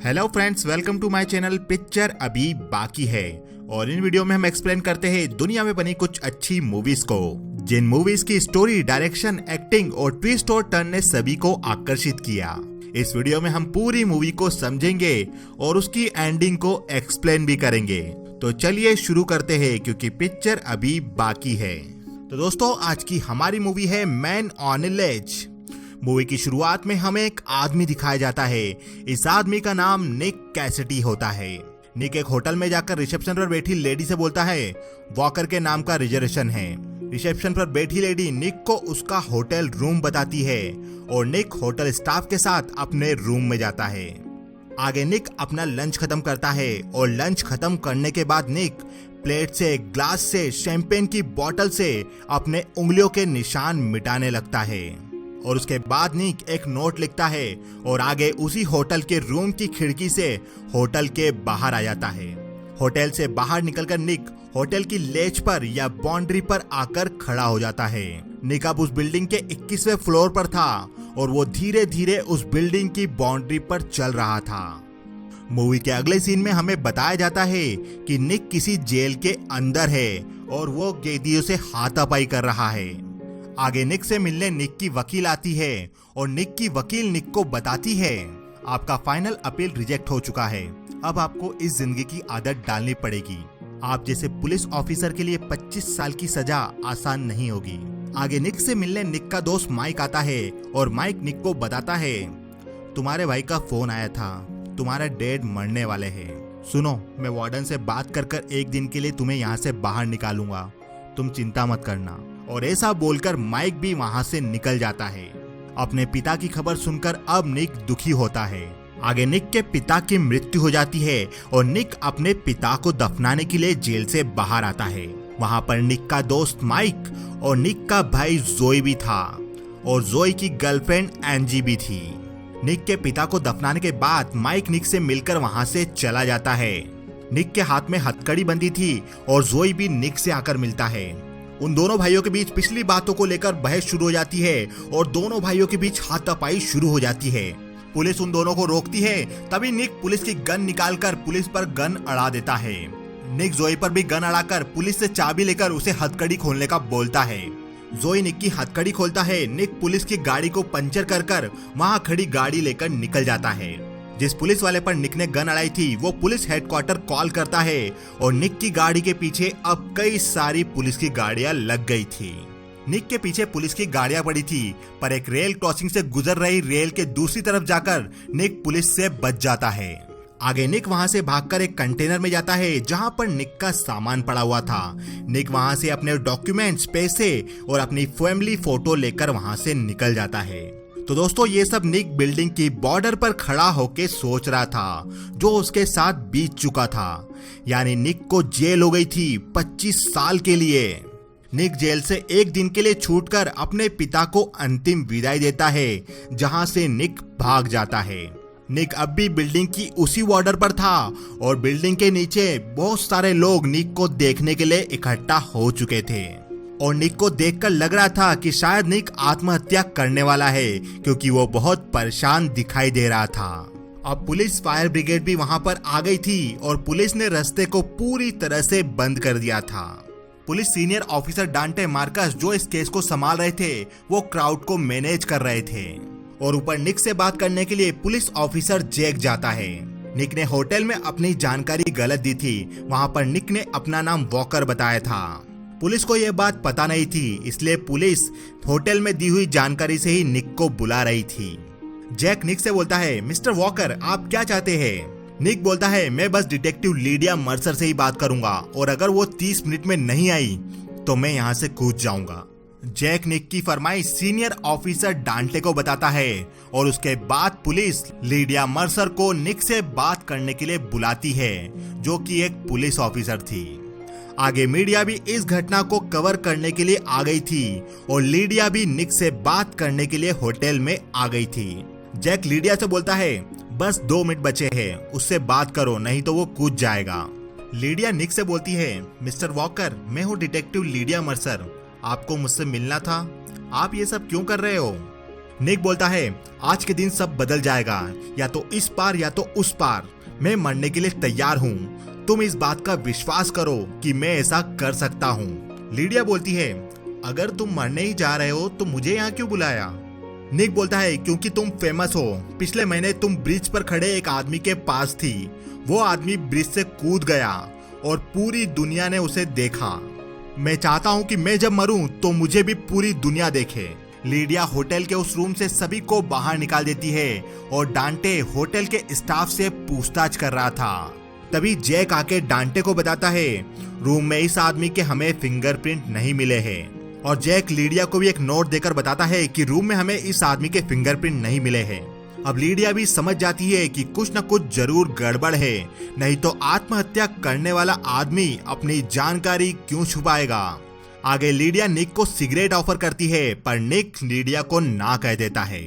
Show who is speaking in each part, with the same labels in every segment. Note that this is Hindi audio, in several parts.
Speaker 1: Hello friends, welcome to my channel. Picture अभी बाकी है और इन वीडियो में हम एक्सप्लेन करते हैं दुनिया में बनी कुछ अच्छी मूवीज को, जिन मूवीज की स्टोरी, डायरेक्शन, एक्टिंग और ट्विस्ट और टर्न ने सभी को आकर्षित किया। इस वीडियो में हम पूरी मूवी को समझेंगे और उसकी एंडिंग को एक्सप्लेन भी करेंगे। तो चलिए शुरू करते हैं, क्योंकि पिक्चर अभी बाकी है। तो दोस्तों, आज की हमारी मूवी है man on a ledge. Movie की शुरुआत में हमें एक आदमी दिखाया जाता है। इस आदमी का नाम निक कैसिडी होता है। निक एक होटल में जाकर रिसेप्शन पर बैठी लेडी से बोलता है वॉकर के नाम का रिजर्वेशन है। रिसेप्शन पर बैठी लेडी निक को उसका होटल रूम बताती है और निक होटल स्टाफ के साथ अपने रूम में जाता है। आगे निक अपना लंच खत्म करता है और लंच खत्म करने के बाद निक प्लेट से, ग्लास से, शैंपेन की बोतल से अपने उंगलियों के निशान मिटाने लगता है। और उसके बाद निक एक नोट लिखता है और आगे उसी होटल के रूम की खिड़की से होटल के बाहर आ जाता है। होटल से बाहर निकलकर निक होटल की लेज पर या बाउंड्री पर आकर खड़ा हो जाता है। निक अब उस बिल्डिंग के 21वें फ्लोर पर था और वो धीरे धीरे उस बिल्डिंग की बाउंड्री पर चल रहा था। मूवी के अगले सीन में हमें बताया जाता है कि निक किसी जेल के अंदर है और वो कैदियों से हाथापाई कर रहा है। आगे निक से मिलने निक की वकील आती है और निक की वकील निक को बताती है आपका फाइनल अपील रिजेक्ट हो चुका है, अब आपको इस जिंदगी की आदत डालनी पड़ेगी। आप जैसे पुलिस ऑफिसर के लिए 25 साल की सजा आसान नहीं होगी। आगे निक से मिलने निक का दोस्त माइक आता है और माइक निक को बताता है तुम्हारे भाई का फोन आया था, तुम्हारा डैड मरने वाले हैं। सुनो, मैं वार्डन से बात कर एक दिन के लिए तुम्हें यहाँ से बाहर निकालूंगा, तुम चिंता मत करना। और ऐसा बोलकर माइक भी वहां से निकल जाता है। अपने पिता की खबर सुनकर अब निक दुखी होता है। आगे निक के पिता की मृत्यु हो जाती है और निक अपने पिता को दफनाने के लिए जेल से बाहर आता है। वहां पर निक का दोस्त माइक और निक का भाई जोई भी था और जोई की गर्लफ्रेंड एंजी भी थी। निक के पिता को दफनाने के बाद माइक निक से मिलकर वहां से चला जाता है। निक के हाथ में हथकड़ी बंधी थी और जोई भी निक से आकर मिलता है। उन दोनों भाइयों के बीच पिछली बातों को लेकर बहस शुरू हो जाती है और दोनों भाइयों के बीच हाथापाई शुरू हो जाती है। पुलिस उन दोनों को रोकती है, तभी निक पुलिस की गन निकालकर पुलिस पर गन अड़ा देता है। निक जोई पर भी गन अड़ाकर पुलिस से चाबी लेकर उसे हथकड़ी खोलने का बोलता है। जोई निक की हथकड़ी खोलता है। निक पुलिस की गाड़ी को पंचर कर वहां खड़ी गाड़ी लेकर निकल जाता है। जिस पुलिस वाले पर निक ने गन अड़ाई थी वो पुलिस हेडक्वार्टर कॉल करता है और निक की गाड़ी के पीछे अब कई सारी पुलिस की गाड़ियां लग गई थी। निक के पीछे पुलिस की गाड़ियां पड़ी थी, पर एक रेल क्रॉसिंग से गुजर रही रेल के दूसरी तरफ जाकर निक पुलिस से बच जाता है। आगे निक वहां से भागकर एक कंटेनर में जाता है जहां पर निक का सामान पड़ा हुआ था। निक वहां से अपने डॉक्यूमेंट्स, पैसे और अपनी फैमिली फोटो लेकर वहां से निकल जाता है। तो दोस्तों, ये सब निक बिल्डिंग की बॉर्डर पर खड़ा होके सोच रहा था जो उसके साथ बीत चुका था। यानी निक को जेल हो गई थी 25 साल के लिए। निक जेल से एक दिन के लिए छूटकर अपने पिता को अंतिम विदाई देता है, जहां से निक भाग जाता है। निक अब भी बिल्डिंग की उसी बॉर्डर पर था और बिल्डिंग के नीचे बहुत सारे लोग निक को देखने के लिए इकट्ठा हो चुके थे और निक को देखकर लग रहा था कि शायद निक आत्महत्या करने वाला है, क्योंकि वो बहुत परेशान दिखाई दे रहा था। अब पुलिस, फायर ब्रिगेड भी वहां पर आ गई थी और पुलिस ने रास्ते को पूरी तरह से बंद कर दिया था। पुलिस सीनियर ऑफिसर डांटे मार्कस, जो इस केस को संभाल रहे थे, वो क्राउड को मैनेज कर रहे थे। और ऊपर निक से बात करने के लिए पुलिस ऑफिसर जैक जाता है। निक ने होटल में अपनी जानकारी गलत दी थी, वहां पर निक ने अपना नाम वॉकर बताया था। पुलिस को यह बात पता नहीं थी, इसलिए पुलिस होटल में दी हुई जानकारी से ही निक को बुला रही थी। जैक निक से बोलता है मिस्टर वॉकर, आप क्या चाहते हैं? निक बोलता है मैं बस डिटेक्टिव लीडिया मर्सर से ही बात करूंगा और अगर वो 30 मिनट में नहीं आई तो मैं यहाँ से कूद जाऊंगा। जैक निक की फरमाइश सीनियर ऑफिसर डांटे को बताता है और उसके बाद पुलिस लीडिया मर्सर को निक से बात करने के लिए बुलाती है, जो कि एक पुलिस ऑफिसर थी। आगे मीडिया भी इस घटना को कवर करने के लिए आ गई थी और लीडिया भी निक से बात करने के लिए होटल में आ गई थी। जैक लीडिया से बोलता है बस 2 मिनट बचे हैं, उससे बात करो नहीं तो वो कूद जाएगा। लीडिया निक से बोलती है मिस्टर वॉकर, मैं हूँ डिटेक्टिव लीडिया मर्सर, आपको मुझसे मिलना था, आप ये सब क्यों कर रहे हो? निक बोलता है आज के दिन सब बदल जाएगा, या तो इस पार या तो उस पार। मैं मरने के लिए तैयार हूँ, तुम इस बात का विश्वास करो कि मैं ऐसा कर सकता हूँ। लीडिया बोलती है अगर तुम मरने ही जा रहे हो तो मुझे यहाँ क्यों बुलाया। निक बोलता है क्योंकि तुम फेमस हो। पिछले महीने तुम ब्रिज पर खड़े एक आदमी के पास थी, वो आदमी ब्रिज से कूद गया और पूरी दुनिया ने उसे देखा। मैं चाहता हूँ कि मैं जब मरूं तो मुझे भी पूरी दुनिया देखे। लीडिया होटल के उस रूम से सभी को बाहर निकाल देती है और डांटे होटल के स्टाफ से पूछताछ कर रहा था। तभी जैक आके डांटे को बताता है रूम में इस आदमी के हमें फिंगरप्रिंट नहीं मिले हैं, और जैक लीडिया को भी एक नोट देकर बताता है कि रूम में हमें इस आदमी के फिंगरप्रिंट नहीं मिले हैं। अब लीडिया भी समझ जाती है कि कुछ न कुछ जरूर गड़बड़ है, नहीं तो आत्महत्या करने वाला आदमी अपनी जानकारी क्यों छुपाएगा। आगे लीडिया निक को सिगरेट ऑफर करती है, पर निक लीडिया को ना कह देता है।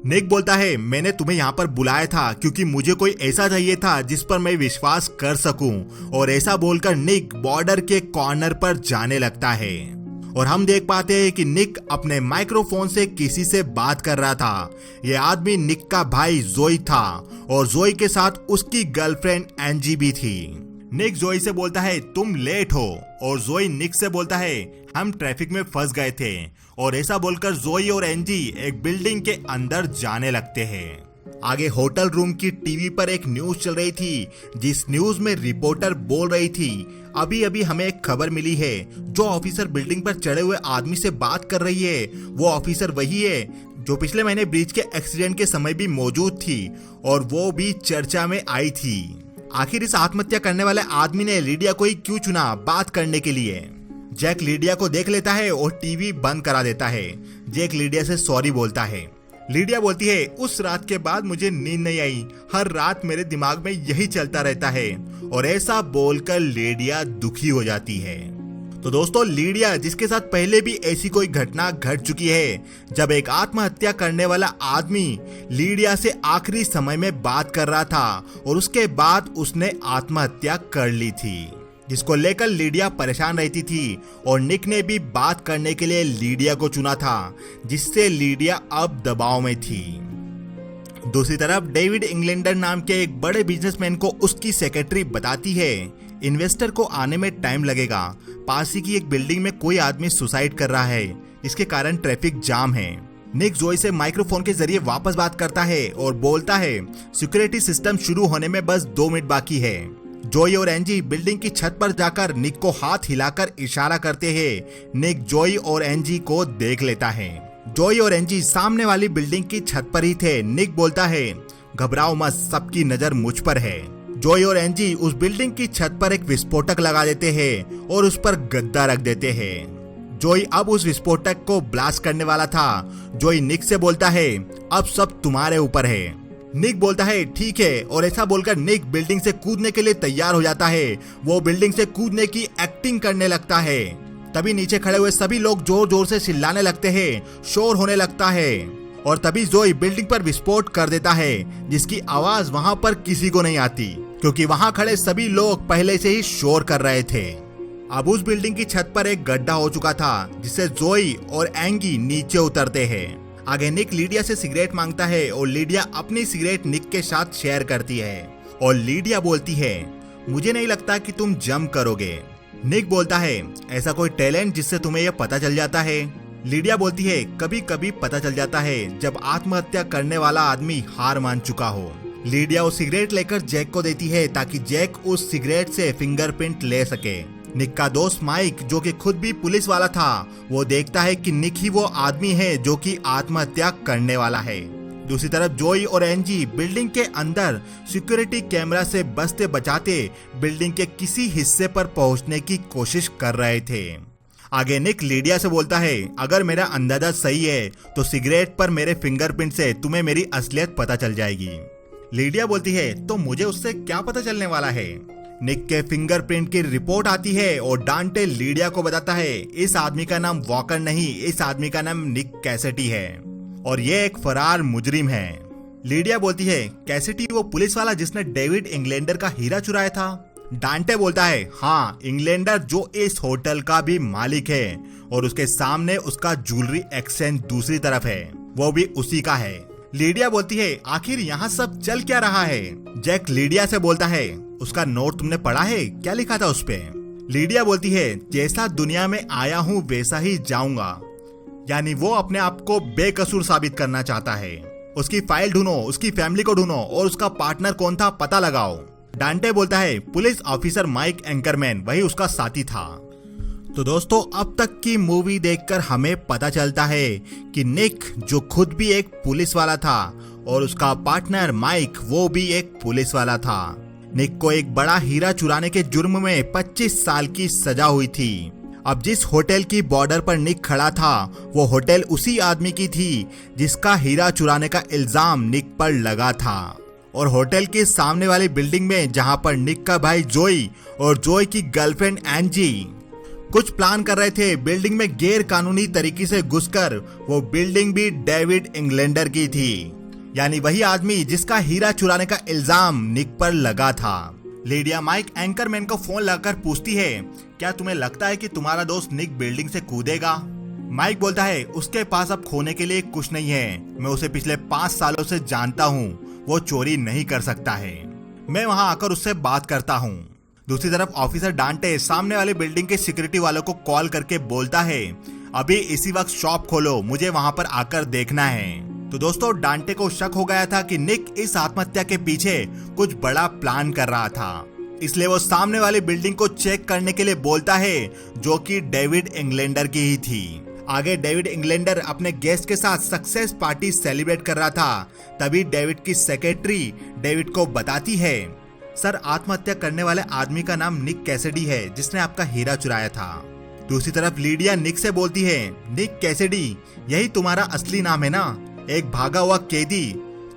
Speaker 1: निक बोलता है मैंने तुम्हें यहाँ पर बुलाया था क्योंकि मुझे कोई ऐसा चाहिए था जिस पर मैं विश्वास कर सकूं, और ऐसा बोलकर निक बॉर्डर के कॉर्नर पर जाने लगता है। और हम देख पाते हैं कि निक अपने माइक्रोफोन से किसी से बात कर रहा था। यह आदमी निक का भाई जोई था, और जोई के साथ उसकी गर्लफ्रेंड एंजी भी थी। निक जोई से बोलता है तुम लेट हो, और जोई निक से बोलता है हम ट्रैफिक में फंस गए थे, और ऐसा बोलकर जोई और एंजी एक बिल्डिंग के अंदर जाने लगते हैं। आगे होटल रूम की टीवी पर एक न्यूज चल रही थी, जिस न्यूज में रिपोर्टर बोल रही थी अभी अभी हमें एक खबर मिली है, जो ऑफिसर बिल्डिंग पर चढ़े हुए आदमी से बात कर रही है वो ऑफिसर वही है जो पिछले महीने ब्रिज के एक्सीडेंट के समय भी मौजूद थी, और वो भी चर्चा में आई थी। आखिर इस आत्महत्या करने वाले आदमी ने लीडिया को ही क्यों चुना बात करने के लिए। जैक लीडिया को देख लेता है और टीवी बंद करा देता है। जैक लीडिया से सॉरी बोलता है। लीडिया बोलती है उस रात के बाद मुझे नींद नहीं आई, हर रात मेरे दिमाग में यही चलता रहता है, और ऐसा बोलकर लीडिया दुखी हो जाती है। तो दोस्तों लीडिया जिसके साथ पहले भी ऐसी कोई घटना घट चुकी है, जब एक आत्महत्या करने वाला आदमी लीडिया से आखिरी समय में बात कर रहा था और उसके बाद उसने आत्महत्या कर ली थी, जिसको लेकर लीडिया परेशान रहती थी, और निक ने भी बात करने के लिए लीडिया को चुना था, जिससे लीडिया अब दबाव में थी। दूसरी तरफ डेविड इंग्लैंडर नाम के एक बड़े बिजनेसमैन को उसकी सेक्रेटरी बताती है इन्वेस्टर को आने में टाइम लगेगा, पास ही की एक बिल्डिंग में कोई आदमी सुसाइड कर रहा है, इसके कारण ट्रैफिक जाम है। निक जोई से माइक्रोफोन के जरिए वापस बात करता है और बोलता है सिक्योरिटी सिस्टम शुरू होने में बस 2 मिनट बाकी है। जोई और एंजी बिल्डिंग की छत पर जाकर निक को हाथ हिलाकर इशारा करते हैं। निक जोई और एंजी को देख लेता है। जोई और एंजी सामने वाली बिल्डिंग की छत पर ही थे। निक बोलता है घबराओ मत, सबकी नजर मुझ पर है। जोई और एंजी उस बिल्डिंग की छत पर एक विस्फोटक लगा देते हैं और उस पर गद्दा रख देते हैं। जोई अब उस विस्फोटक को ब्लास्ट करने वाला था। जोई निक से बोलता है अब सब तुम्हारे ऊपर है। निक बोलता है ठीक है, और ऐसा बोलकर निक बिल्डिंग से कूदने के लिए तैयार हो जाता है। वो बिल्डिंग से कूदने की एक्टिंग करने लगता है। तभी नीचे खड़े हुए सभी लोग जोर जोर से चिल्लाने लगते हैं, शोर होने लगता है, और तभी जोई बिल्डिंग पर विस्फोट कर देता है, जिसकी आवाज वहां पर किसी को नहीं आती, क्योंकि वहां खड़े सभी लोग पहले से ही शोर कर रहे थे। अब उस बिल्डिंग की छत पर एक गड्ढा हो चुका था, जिससे जोई और एंगी नीचे उतरते हैं। आगे निक लीडिया से सिगरेट मांगता है और लीडिया अपनी सिगरेट निक के साथ शेयर करती है, और लीडिया बोलती है मुझे नहीं लगता कि तुम जम करोगे। निक बोलता है ऐसा कोई टैलेंट जिससे तुम्हें यह पता चल जाता है। लीडिया बोलती है कभी कभी पता चल जाता है जब आत्महत्या करने वाला आदमी हार मान चुका हो। लीडिया वो सिगरेट लेकर जैक को देती है ताकि जैक उस सिगरेट से फिंगरप्रिंट ले सके। निक का दोस्त माइक, जो कि खुद भी पुलिस वाला था, वो देखता है कि निक ही वो आदमी है जो कि आत्महत्या करने वाला है। दूसरी तरफ जोई और एंजी बिल्डिंग के अंदर सिक्योरिटी कैमरा से बचते बचाते बिल्डिंग के किसी हिस्से पर पहुंचने की कोशिश कर रहे थे। आगे निक लीडिया से बोलता है अगर मेरा अंदाजा सही है तो सिगरेट पर मेरे फिंगरप्रिंट से तुम्हें मेरी असलियत पता चल जाएगी। लीडिया बोलती है तो मुझे उससे क्या पता चलने वाला है। निक के फिंगरप्रिंट की रिपोर्ट आती है और डांटे लीडिया को बताता है इस आदमी का नाम वॉकर नहीं, इस आदमी का नाम निक कैसेटी है और ये एक फरार मुजरिम है। लीडिया बोलती है कैसेटी वो पुलिस वाला जिसने डेविड इंग्लैंडर का हीरा चुराया था। डांटे बोलता है हाँ, इंग्लैंडर जो इस होटल का भी मालिक है और उसके सामने उसका ज्वेलरी एक्सचेंज दूसरी तरफ है, वो भी उसी का है। लीडिया बोलती है आखिर यहाँ सब चल क्या रहा है। जैक लीडिया से बोलता है उसका नोट तुमने पढ़ा है, क्या लिखा था उस पे। लीडिया बोलती है जैसा दुनिया में आया हूँ वैसा ही जाऊंगा, यानी वो अपने आप को बेकसूर साबित करना चाहता है। उसकी फाइल ढूंढो, उसकी फैमिली को ढूंढो और उसका पार्टनर कौन था पता लगाओ। डांटे बोलता है पुलिस ऑफिसर माइक एंकरमैन, वही उसका साथी था। तो दोस्तों अब तक की मूवी देखकर हमें पता चलता है कि निक जो खुद भी एक पुलिस वाला था और उसका पार्टनर माइक वो भी एक पुलिस वाला था। निक को एक बड़ा हीरा चुराने के जुर्म में 25 साल की सजा हुई थी। अब जिस होटल की बॉर्डर पर निक खड़ा था वो होटल उसी आदमी की थी जिसका हीरा चुराने का इल्जाम निक पर लगा था। और होटल के सामने वाली बिल्डिंग में जहां पर निक का भाई जोई और जोई की गर्लफ्रेंड एंजी कुछ प्लान कर रहे थे, बिल्डिंग में गैर कानूनी तरीके से घुसकर वो बिल्डिंग भी डेविड इंग्लैंडर की थी, यानी वही आदमी जिसका हीरा चुराने का इल्जाम निक पर लगा था। लीडिया माइक एंकरमैन को फोन लगाकर पूछती है क्या तुम्हें लगता है कि तुम्हारा दोस्त निक बिल्डिंग से कूदेगा। माइक बोलता है उसके पास अब खोने के लिए कुछ नहीं है, मैं उसे पिछले 5 सालों से जानता हूँ, वो चोरी नहीं कर सकता है, मैं वहां आकर उससे बात करता हूँ। दूसरी तरफ ऑफिसर डांटे सामने वाली बिल्डिंग के सिक्योरिटी वालों को कॉल करके बोलता है अभी इसी वक्त शॉप खोलो, मुझे वहां पर आकर देखना है। तो दोस्तों डांटे को शक हो गया था कि निक इस आत्महत्या के पीछे कुछ बड़ा प्लान कर रहा था, इसलिए वो सामने वाली बिल्डिंग को चेक करने के लिए बोलता है जो कि डेविड इंग्लैंडर की ही थी। आगे डेविड इंग्लैंडर अपने गेस्ट के साथ सक्सेस पार्टी सेलिब्रेट कर रहा था, तभी डेविड की सेक्रेटरी डेविड को बताती है सर आत्महत्या करने वाले आदमी का नाम निक कैसिडी है जिसने आपका हीरा चुराया था। दूसरी तरफ लीडिया निक से बोलती है निक कैसिडी यही तुम्हारा असली नाम है ना, एक भागा हुआ कैदी,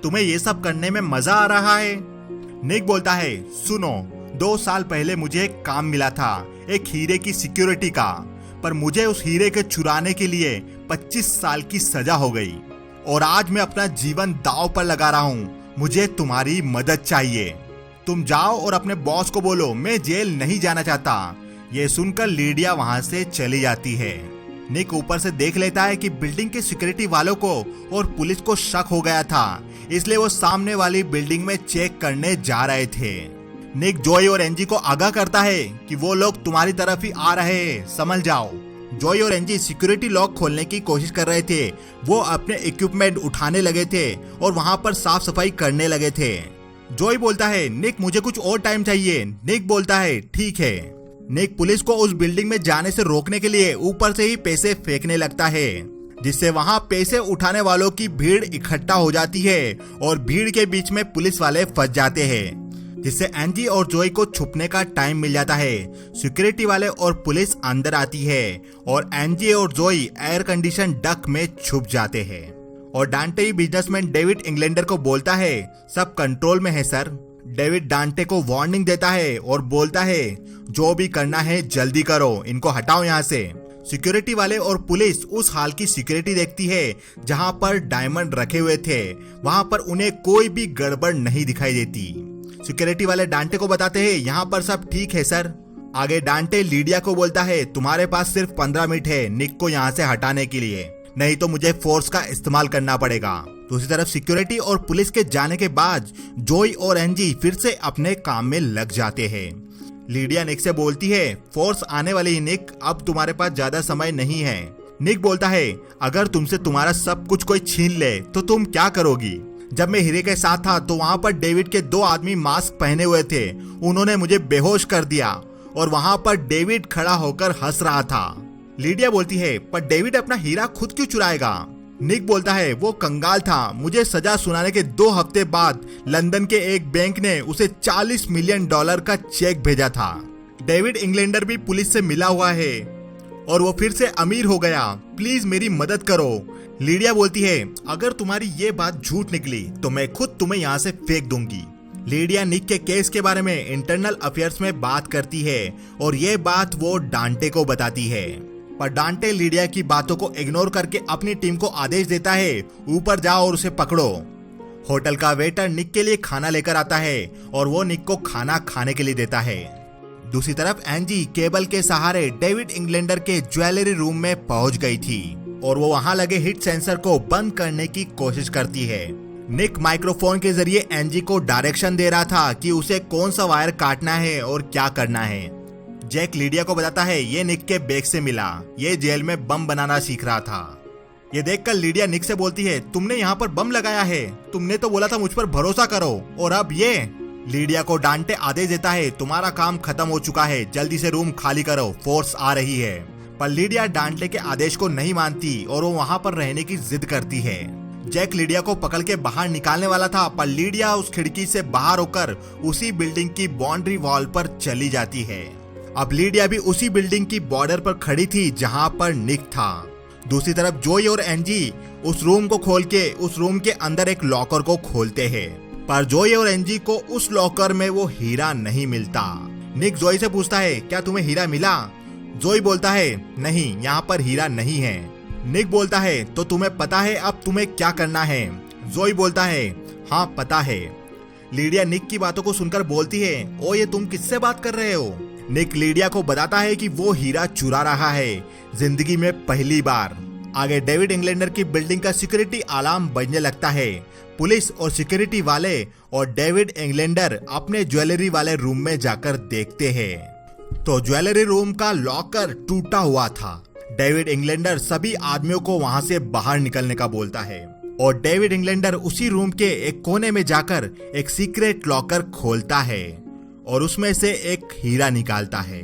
Speaker 1: तुम्हें ये सब करने में मजा आ रहा है। निक बोलता है सुनो 2 साल पहले मुझे एक काम मिला था एक हीरे की सिक्योरिटी का, पर मुझे उस हीरे के चुराने के लिए 25 साल की सजा हो गई और आज मैं अपना जीवन दांव पर लगा रहा हूँ, मुझे तुम्हारी मदद चाहिए, तुम जाओ और अपने बॉस को बोलो मैं जेल नहीं जाना चाहता। ये सुनकर लीडिया वहां से चली जाती है। निक ऊपर से देख लेता है कि बिल्डिंग के सिक्योरिटी वालों को और पुलिस को शक हो गया था, इसलिए वो सामने वाली बिल्डिंग में चेक करने जा रहे थे। निक जोई और एंजी को आगाह करता है कि वो लोग तुम्हारी तरफ ही आ रहे हैं, समझ जाओ। जोई और एंजी सिक्योरिटी लॉक खोलने की कोशिश कर रहे थे, वो अपने इक्विपमेंट उठाने लगे थे और वहां पर साफ सफाई करने लगे थे। जोई बोलता है निक मुझे कुछ और टाइम चाहिए। निक बोलता है ठीक है। निक पुलिस को उस बिल्डिंग में जाने से रोकने के लिए ऊपर से ही पैसे फेंकने लगता है, जिससे वहां पैसे उठाने वालों की भीड़ इकट्ठा हो जाती है और भीड़ के बीच में पुलिस वाले फंस जाते हैं, जिससे एंजी और जोई को छुपने का टाइम मिल जाता है। सिक्योरिटी वाले और पुलिस अंदर आती है और एंजी और जोई एयर कंडीशन डक में छुप जाते हैं। और डांटे ही बिजनेसमैन डेविड इंग्लैंडर को बोलता है सब कंट्रोल में है सर। डेविड डांटे को वार्निंग देता है और बोलता है जो भी करना है जल्दी करो, इनको हटाओ यहाँ से। सिक्योरिटी वाले और पुलिस उस हाल की सिक्योरिटी देखती है जहाँ पर डायमंड रखे हुए थे, वहाँ पर उन्हें कोई भी गड़बड़ नहीं दिखाई देती। सिक्योरिटी वाले डांटे को बताते हैं यहाँ पर सब ठीक है सर। आगे डांटे लीडिया को बोलता है तुम्हारे पास सिर्फ 15 मिनट है निक को यहाँ से हटाने के लिए, नहीं तो मुझे फोर्स का इस्तेमाल करना पड़ेगा। दूसरी तरफ सिक्योरिटी और पुलिस के जाने के बाद जोई और एंजी फिर से अपने काम में लग जाते हैं। लीडिया निक से बोलती है फोर्स आने वाली ही निक, अब तुम्हारे पास ज्यादा समय नहीं है। निक बोलता है अगर तुमसे तुम्हारा सब कुछ कोई छीन ले तो तुम क्या करोगी। जब मैं हीरे के साथ था तो वहाँ पर डेविड के 2 आदमी मास्क पहने हुए थे, उन्होंने मुझे बेहोश कर दिया और वहाँ पर डेविड खड़ा होकर हंस रहा था। लीडिया बोलती है पर डेविड अपना हीरा खुद क्यों चुराएगा। निक बोलता है वो कंगाल था, मुझे सजा सुनाने के 2 हफ्ते बाद लंदन के एक बैंक ने उसे $40 मिलियन का चेक भेजा था। डेविड इंग्लैंडर भी पुलिस से मिला हुआ है और वो फिर से अमीर हो गया, प्लीज मेरी मदद करो। लीडिया बोलती है अगर तुम्हारी ये बात झूठ निकली तो मैं खुद तुम्हें यहाँ से फेंक दूंगी। लीडिया निक के केस के बारे में इंटरनल अफेयर्स में बात करती है और ये बात वो डांटे को बताती है, पर डांटे लीडिया की बातों को इग्नोर करके अपनी टीम को आदेश देता है ऊपर जाओ और उसे पकड़ो। होटल का वेटर निक के लिए खाना लेकर आता है और वो निक को खाना खाने के लिए देता है। दूसरी तरफ एंजी केबल के सहारे डेविड इंग्लैंडर के ज्वेलरी रूम में पहुंच गई थी और वो वहां लगे हीट सेंसर को बंद करने की कोशिश करती है। निक माइक्रोफोन के जरिए एंजी को डायरेक्शन दे रहा था कि उसे कौन सा वायर काटना है और क्या करना है। जैक लीडिया को बताता है ये निक के बैग से मिला, ये जेल में बम बनाना सीख रहा था। ये देखकर लीडिया निक से बोलती है तुमने यहाँ पर बम लगाया है, तुमने तो बोला था मुझ पर भरोसा करो, और अब ये। लीडिया को डांटे आदेश देता है तुम्हारा काम खत्म हो चुका है, जल्दी से रूम खाली करो, फोर्स आ रही है। पर लीडिया डांटे के आदेश को नहीं मानती और वो वहाँ पर रहने की जिद करती है। जैक लीडिया को पकड़ के बाहर निकालने वाला था, पर लीडिया उस खिड़की से बाहर होकर उसी बिल्डिंग की बाउंड्री वॉल पर चली जाती है। अब लीडिया भी उसी बिल्डिंग की बॉर्डर पर खड़ी थी जहाँ पर निक था। दूसरी तरफ जोई और एंजी उस रूम को खोल के उस रूम के अंदर एक लॉकर को खोलते हैं, पर जोई और एंजी को उस लॉकर में वो हीरा नहीं मिलता। निक जोई से पूछता है क्या तुम्हें हीरा मिला? जोई बोलता है नहीं, यहाँ पर हीरा नहीं है। निक बोलता है तो तुम्हें पता है अब तुम्हें क्या करना है? जोई बोलता है हाँ पता है। लीडिया निक की बातों को सुनकर बोलती है ओ ये तुम किससे बात कर रहे हो? निक लीडिया को बताता है कि वो हीरा चुरा रहा है, जिंदगी में पहली बार। आगे डेविड इंग्लैंडर की बिल्डिंग का सिक्योरिटी अलार्म बजने लगता है। पुलिस और सिक्योरिटी वाले और डेविड इंग्लैंडर अपने ज्वेलरी वाले रूम में जाकर देखते हैं तो ज्वेलरी रूम का लॉकर टूटा हुआ था। डेविड इंग्लैंडर सभी आदमियों को वहां से बाहर निकलने का बोलता है और डेविड इंग्लैंडर उसी रूम के एक कोने में जाकर एक सीक्रेट लॉकर खोलता है और उसमें से एक हीरा निकालता है।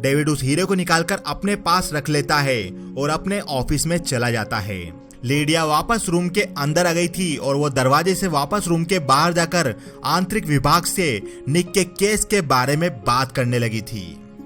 Speaker 1: डेविड उस हीरे को निकालकर अपने पास रख लेता है और अपने ऑफिस में चला जाता है। लीडिया वापस रूम के अंदर आ गई थी और वो दरवाजे से वापस रूम के बाहर जाकर आंतरिक विभाग से निक के केस के बारे में बात करने लगी थी।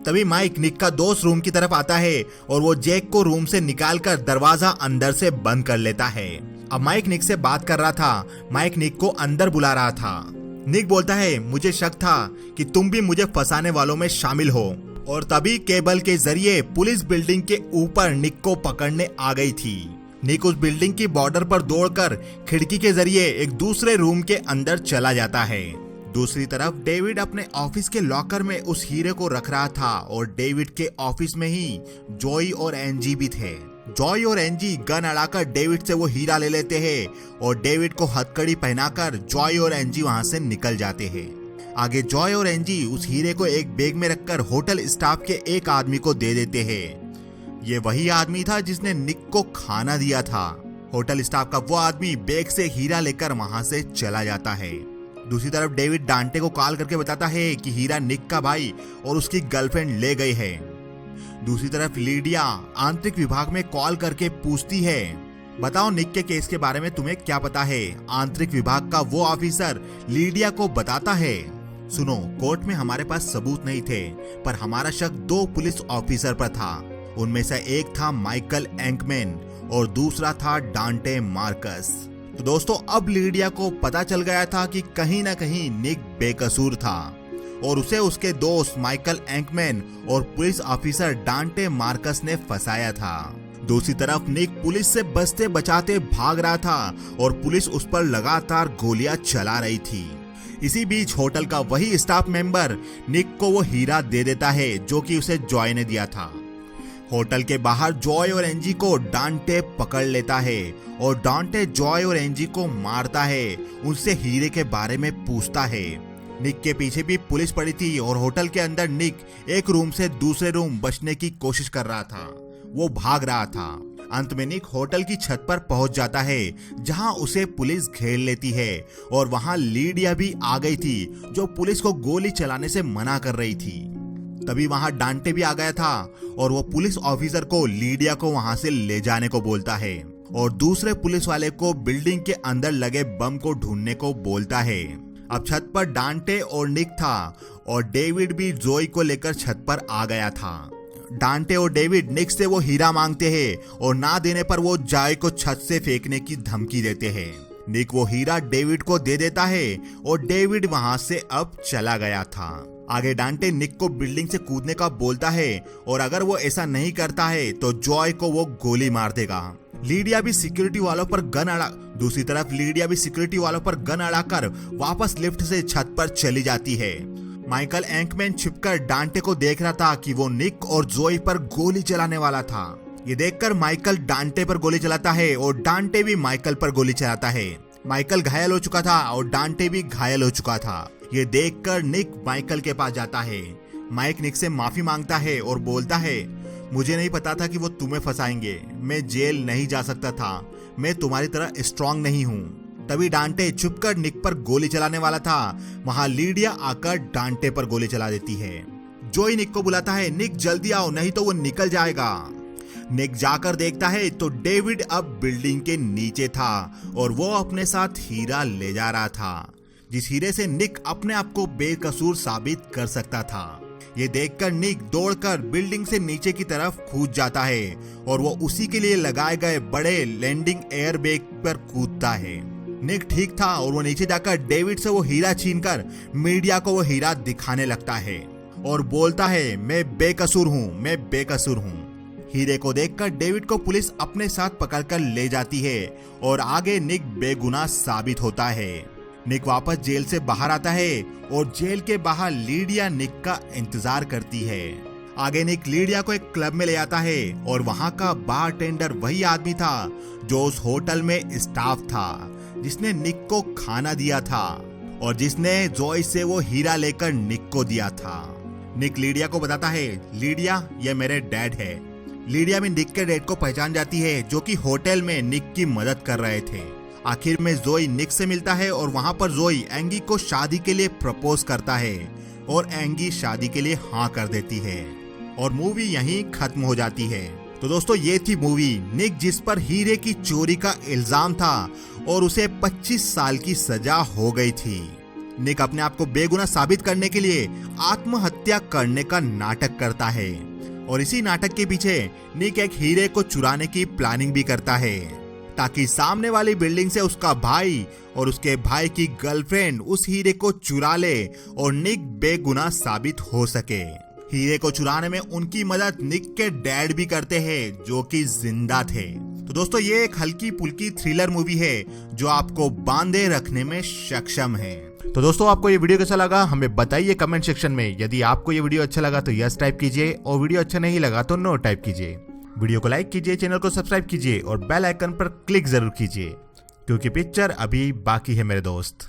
Speaker 1: तभी माइक निक का दोस्त रूम की तरफ आता है और वो जैक को रूम से निकालकर दरवाजा अंदर से बंद कर लेता है। अब माइक निक से बात कर रहा था, माइक निक को अंदर बुला रहा था। निक बोलता है मुझे शक था कि तुम भी मुझे फंसाने वालों में शामिल हो, और तभी केबल के जरिए पुलिस बिल्डिंग के ऊपर निक को पकड़ने आ गई थी। निक उस बिल्डिंग की बॉर्डर पर दौड़कर खिड़की के जरिए एक दूसरे रूम के अंदर चला जाता है। दूसरी तरफ डेविड अपने ऑफिस के लॉकर में उस हीरे को रख रहा था और डेविड के ऑफिस में ही जॉय और एंजी भी थे। जॉय और एंजी गन अड़ाकर डेविड से वो हीरा ले लेते हैं और डेविड को हथकड़ी पहनाकर जॉय और एंजी वहां से निकल जाते हैं। आगे जॉय और एंजी उस हीरे को एक बैग में रखकर होटल स्टाफ के एक आदमी को दे देते हैं। ये वही आदमी था जिसने निक को खाना दिया था। होटल स्टाफ का वो आदमी बैग से हीरा लेकर वहां से चला जाता है। दूसरी तरफ डेविड डांटे को कॉल करके बताता है कि हीरा निक का भाई और उसकी गर्लफ्रेंड ले गए हैं। दूसरी तरफ लीडिया आंतरिक विभाग में कॉल करके पूछती है बताओ निक के केस के बारे में तुम्हें क्या पता है? आंतरिक विभाग का वो ऑफिसर लीडिया को बताता है सुनो, कोर्ट में हमारे पास सबूत नहीं थे, पर हमारा शक 2 पुलिस ऑफिसर पर था। उनमें से एक था माइकल एंकमैन और दूसरा था डांटे मार्कस। तो दोस्तों अब लीडिया को पता चल गया था कि कहीं ना कहीं निक बेकसूर था और उसे उसके दोस्त माइकल एंकमैन और पुलिस ऑफिसर डांटे मार्कस ने फंसाया था। दूसरी तरफ निक पुलिस से बचते बचाते भाग रहा था और पुलिस उस पर लगातार गोलियां चला रही थी। इसी बीच होटल का वही स्टाफ मेंबर निक को वो हीरा दे देता है जो कि उसे जॉय ने दिया था। होटल के बाहर जॉय और एंजी को डांटे पकड़ लेता है और डांटे जॉय और एंजी को मारता है, उनसे हीरे के बारे में पूछता है। निक के पीछे भी पुलिस पड़ी थी और होटल के अंदर निक एक रूम से दूसरे रूम बचने की कोशिश कर रहा था, वो भाग रहा था। अंत में निक होटल की छत पर पहुंच जाता है जहां उसे पुलिस घेर लेती है और वहां लीडिया भी आ गई थी जो पुलिस को गोली चलाने से मना कर रही थी। तभी वहां डांटे भी आ गया था और वो पुलिस ऑफिसर को लीडिया को वहां से ले जाने को बोलता है और दूसरे पुलिस वाले को बिल्डिंग के अंदर लगे बम को ढूंढने को बोलता है। अब छत पर डांटे और निक था और डेविड भी जोई को लेकर छत पर आ गया था। डांटे और डेविड निक से वो हीरा मांगते हैं और ना देने पर वो जॉय को छत से फेंकने की धमकी देते हैं। निक वो हीरा डेविड को दे देता है और डेविड वहां से अब चला गया था। आगे डांटे निक को बिल्डिंग से कूदने का बोलता है और अगर वो ऐसा नहीं करता है तो जॉय को वो गोली मार देगा। लीडिया भी सिक्योरिटी वालों पर गन अड़ा दूसरी तरफ लीडिया भी सिक्योरिटी वालों पर गन अड़ाकर वापस लिफ्ट से छत पर चली जाती है। माइकल एंकमैन छिपकर डांटे को देख रहा था कि वो निक और जोई पर गोली चलाने वाला था। ये देखकर माइकल डांटे पर गोली चलाता है और डांटे भी माइकल पर गोली चलाता है। माइकल घायल हो चुका था और डांटे भी घायल हो चुका था। ये देखकर निक माइकल के पास जाता है। माइक निक से माफी मांगता है और बोलता है, मुझे नहीं पता था कि वो तुम्हें फंसाएंगे। मैं जेल नहीं जा सकता था। मैं तुम्हारी तरह स्ट्रांग नहीं हूँ। तभी डांटे छुपकर निक पर गोली चलाने वाला था। वहां लीडिया आकर डांटे पर गोली चला देती है। जोई निक को बुलाता है, निक जल्दी आओ नहीं तो वो निकल जाएगा। निक जाकर देखता है तो डेविड अब बिल्डिंग के नीचे था और वो अपने साथ हीरा ले जा रहा था, जिस हीरे से निक अपने आप को बेकसूर साबित कर सकता था। ये देखकर निक दौड़कर बिल्डिंग से नीचे की तरफ कूद जाता है और वो उसी के लिए लगाए गए बड़े लैंडिंग एयरबैग पर कूदता है। निक ठीक था और वो नीचे जाकर डेविड से वो हीरा छीनकर मीडिया को वो हीरा दिखाने लगता है और बोलता है, मैं बेकसूर हूँ, मैं बेकसूर हूँ। हीरे को देखकर डेविड को पुलिस अपने साथ पकड़कर ले जाती है और आगे निक बेगुनाह साबित होता है। निक वापस जेल से बाहर आता है और जेल के बाहर लीडिया निक का इंतजार करती है। आगे निक लीडिया को एक क्लब में ले आता है और वहाँ का बारटेंडर वही आदमी था जो उस होटल में स्टाफ था, जिसने निक को खाना दिया था और जिसने जोई से वो हीरा लेकर निक को दिया था। निक लीडिया को बताता है, लीडिया ये मेरे डैड है। लीडिया भी निक के डैड को पहचान जाती है, जो कि होटल में निक की मदद कर रहे थे। आखिर में जोई निक से मिलता है और वहां पर जोई एंगी को शादी के लिए प्रपोज करता है और एंगी शादी के लिए हाँ कर देती है और मूवी यहीं खत्म हो जाती है। तो दोस्तों ये थी मूवी निक, जिस पर हीरे की चोरी का इल्जाम था और उसे 25 साल की सजा हो गई थी। निक अपने आप को बेगुनाह साबित करने के लिए आत्महत्या करने का नाटक करता है और इसी नाटक के पीछे निक एक हीरे को चुराने की प्लानिंग भी करता है, ताकि सामने वाली बिल्डिंग से उसका भाई और उसके भाई की गर्लफ्रेंड उस हीरे को चुरा ले और निक बेगुनाह साबित हो सके। हीरे को चुराने में उनकी मदद निक के डैड भी करते हैं, जो कि जिंदा थे। तो दोस्तों ये एक हल्की पुल्की थ्रिलर मूवी है जो आपको बांधे रखने में सक्षम है। तो दोस्तों आपको ये वीडियो कैसा लगा हमें बताइए कमेंट सेक्शन में। यदि आपको ये वीडियो अच्छा लगा तो यस टाइप कीजिए और वीडियो अच्छा नहीं लगा तो नो टाइप कीजिए। वीडियो को लाइक कीजिए, चैनल को सब्सक्राइब कीजिए और बेल आइकन पर क्लिक जरूर कीजिए, क्योंकि पिक्चर अभी बाकी है मेरे दोस्त।